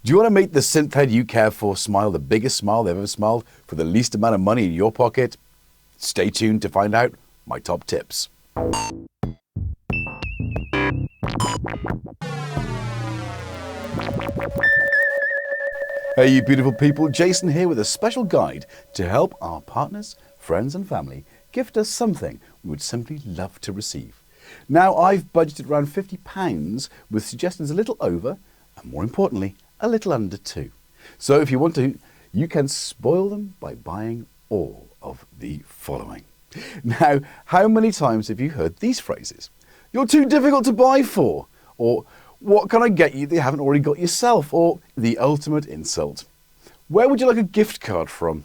Do you want to make the synth head you care for smile the biggest smile they've ever smiled for the least amount of money in your pocket? Stay tuned to find out my top tips. Hey you beautiful people, Jason here with a special guide to help our partners, friends and family gift us something we would simply love to receive. Now I've budgeted around £50 with suggestions a little over and more importantly a little under too. So if you want to, you can spoil them by buying all of the following. Now, how many times have you heard these phrases? You're too difficult to buy for, or what can I get you that you haven't already got yourself, or the ultimate insult. Where would you like a gift card from?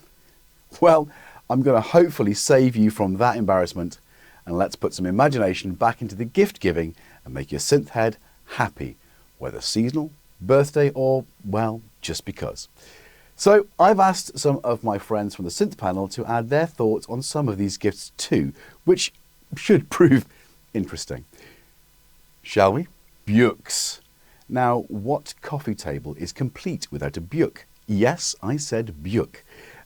Well, I'm going to hopefully save you from that embarrassment, and let's put some imagination back into the gift giving and make your synth head happy, whether seasonal, birthday, or, well, just because. So I've asked some of my friends from the synth panel to add their thoughts on some of these gifts too, which should prove interesting. Shall we? BJOOKS. Now, what coffee table is complete without a BJOOK? Yes, I said BJOOK.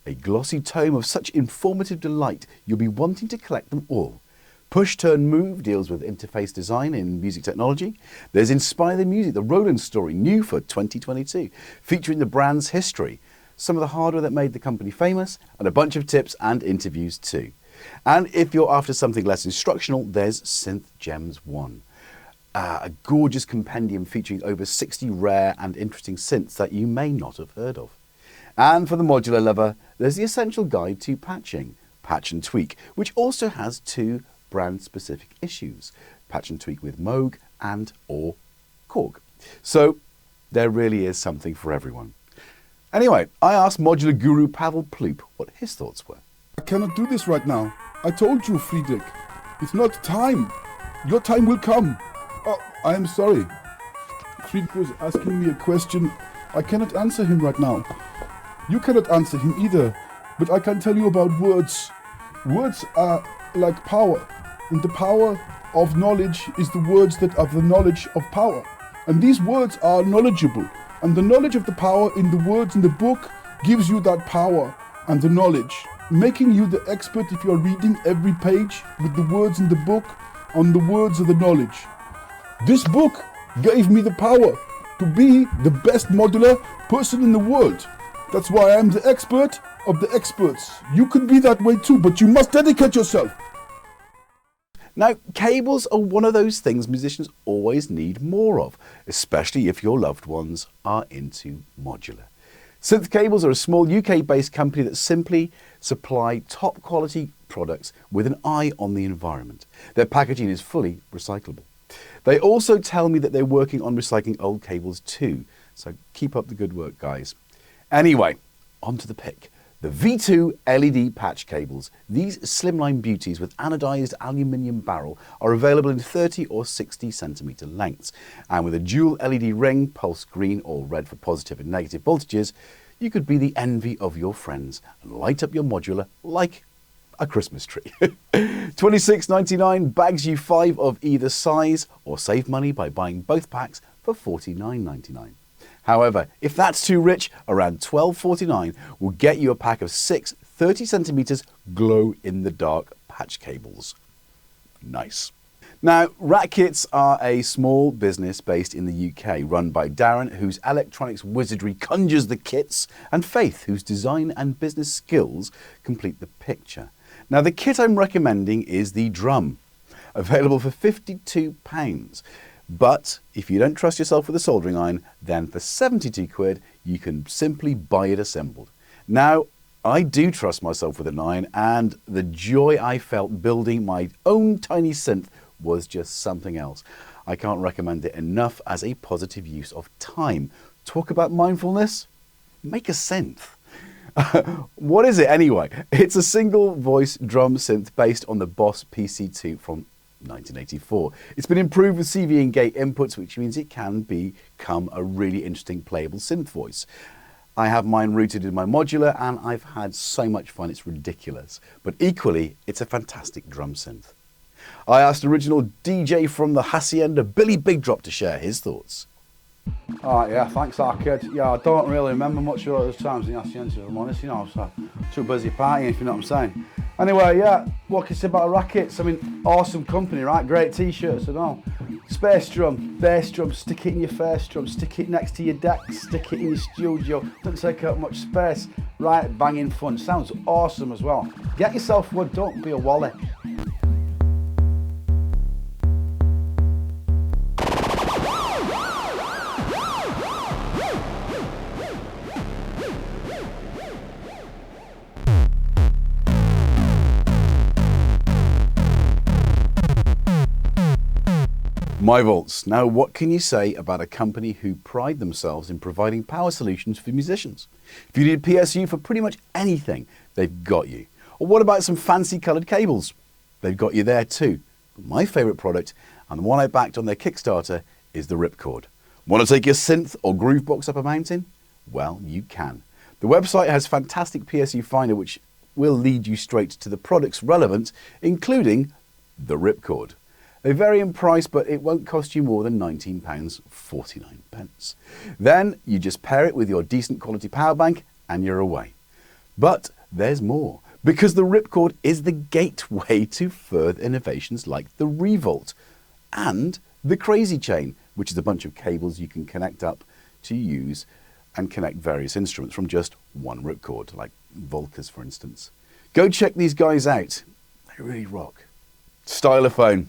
A glossy tome of such informative delight you'll be wanting to collect them all. Push Turn Move deals with interface design in music technology. There's Inspire the Music, the Roland story, new for 2022, featuring the brand's history, some of the hardware that made the company famous, and a bunch of tips and interviews too. And if you're after something less instructional, there's Synth GEN-X1, a gorgeous compendium featuring over 60 rare and interesting synths that you may not have heard of. And for the modular lover, there's the Essential Guide to Patching, Patch and Tweak, which also has two brand-specific issues, Patch and Tweak with Moog and or Korg. So there really is something for everyone. Anyway, I asked modular guru Pavel Ploop what his thoughts were. I cannot do this right now. I told you, Friedrich. It's not time. Your time will come. Oh, I am sorry. Friedrich was asking me a question. I cannot answer him right now. You cannot answer him either. But I can tell you about words. Words are like power. And the power of knowledge is the words that are the knowledge of power. And these words are knowledgeable. And the knowledge of the power in the words in the book gives you that power and the knowledge, making you the expert if you are reading every page with the words in the book on the words of the knowledge. This book gave me the power to be the best modular person in the world. That's why I'm the expert of the experts. You can be that way too, but you must dedicate yourself. Now, cables are one of those things musicians always need more of, especially if your loved ones are into modular. Synth Cables are a small UK-based company that simply supply top quality products with an eye on the environment. Their packaging is fully recyclable. They also tell me that they're working on recycling old cables too, so keep up the good work, guys. Anyway, on to the pick. The V2 LED patch cables. These slimline beauties with anodized aluminium barrel are available in 30 or 60 centimeter lengths. And with a dual LED ring, pulse green or red for positive and negative voltages, you could be the envy of your friends and light up your modular like a Christmas tree. $26.99 bags you 5 of either size, or save money by buying both packs for $49.99. However, if that's too rich, around $12.49 will get you a pack of 6 30 centimeters glow-in-the-dark patch cables. Nice. Now, Rakits are a small business based in the UK, run by Darren, whose electronics wizardry conjures the kits, and Faith, whose design and business skills complete the picture. Now, the kit I'm recommending is the drum, available for £52. But if you don't trust yourself with a soldering iron, then for 72 quid, you can simply buy it assembled. Now, I do trust myself with an iron, and the joy I felt building my own tiny synth was just something else. I can't recommend it enough as a positive use of time. Talk about mindfulness? Make a synth. What is it anyway? It's a single voice drum synth based on the Boss PC2 from 1984. It's been improved with CV and gate inputs, which means it can become a really interesting playable synth voice. I have mine rooted in my modular and I've had so much fun, it's ridiculous. But equally, it's a fantastic drum synth. I asked original DJ from the Hacienda, Billy Bigdrop, to share his thoughts. Oh, yeah, thanks, Rakit. Yeah, I don't really remember much of those times in the Hacienda, if I'm honest, you know, so too busy partying, if you know what I'm saying. Anyway, yeah, what can you say about Rakits? I mean, awesome company, right? Great t-shirts and all. Space drum, bass drum, stick it in your face drum, stick it next to your deck, stick it in your studio. Doesn't take up much space. Right, banging fun. Sounds awesome as well. Get yourself one, don't be a wally. MyVolts. Now, what can you say about a company who pride themselves in providing power solutions for musicians? If you need a PSU for pretty much anything, they've got you. Or what about some fancy coloured cables? They've got you there too. But my favourite product, and the one I backed on their Kickstarter, is the Ripcord. Want to take your synth or groove box up a mountain? Well, you can. The website has fantastic PSU finder which will lead you straight to the products relevant, including the Ripcord. They vary in price, but it won't cost you more than £19.49. Then you just pair it with your decent quality power bank and you're away. But there's more, because the Ripcord is the gateway to further innovations like the Revolt and the Crazy Chain, which is a bunch of cables you can connect up to use and connect various instruments from just one Ripcord, like Volkas for instance. Go check these guys out. They really rock. Stylophone.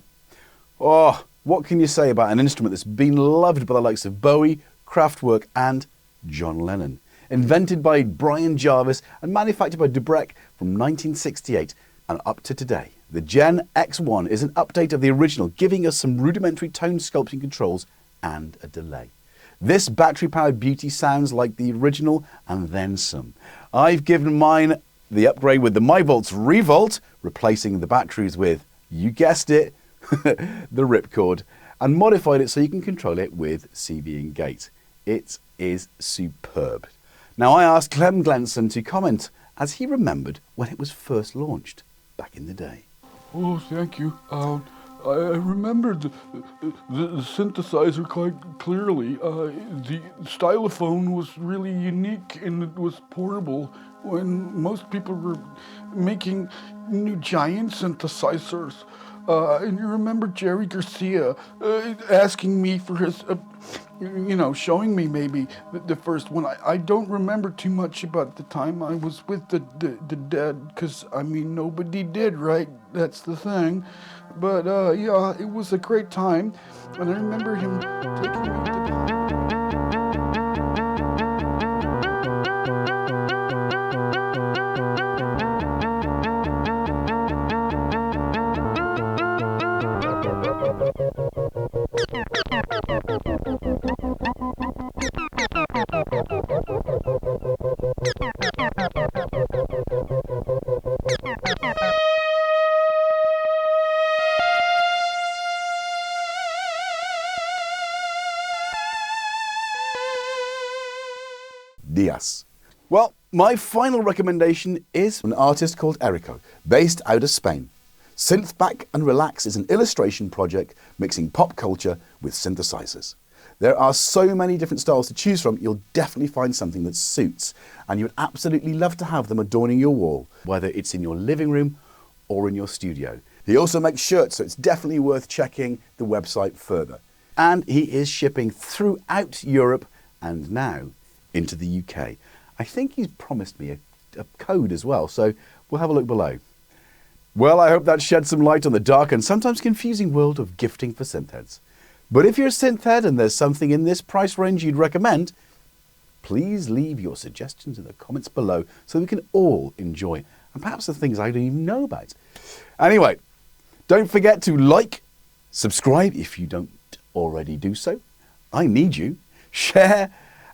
Oh, what can you say about an instrument that's been loved by the likes of Bowie, Kraftwerk and John Lennon? Invented by Brian Jarvis and manufactured by Dubrek from 1968 and up to today. The GEN-X1 is an update of the original, giving us some rudimentary tone sculpting controls and a delay. This battery-powered beauty sounds like the original and then some. I've given mine the upgrade with the MyVolts Revolt, replacing the batteries with, you guessed it, the Ripcord, and modified it so you can control it with CV and gate. It is superb. Now I asked Clem Glennson to comment as he remembered when it was first launched back in the day. Oh, thank you. I remember the synthesizer quite clearly. The Stylophone was really unique and it was portable when most people were making new giant synthesizers. And you remember Jerry Garcia asking me for his, showing me maybe the first one. I don't remember too much about the time I was with the dead, because, I mean, nobody did, right? That's the thing. But, yeah, it was a great time. And I remember him taking me to the... Diaz. Well, my final recommendation is an artist called Erico, based out of Spain. Synth Back and Relax is an illustration project mixing pop culture with synthesizers. There are so many different styles to choose from, you'll definitely find something that suits, and you would absolutely love to have them adorning your wall, whether it's in your living room or in your studio. He also makes shirts, so it's definitely worth checking the website further. And he is shipping throughout Europe and now into the UK. I think he's promised me a code as well, so we'll have a look below. Well, I hope that shed some light on the dark and sometimes confusing world of gifting for synthheads. But if you're a synthhead and there's something in this price range you'd recommend, please leave your suggestions in the comments below so we can all enjoy, and perhaps the things I don't even know about. Anyway, don't forget to like, subscribe if you don't already do so. I need you. Share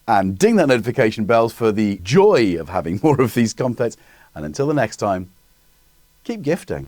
and ding that notification bell for the joy of having more of these concepts. And until the next time, keep gifting.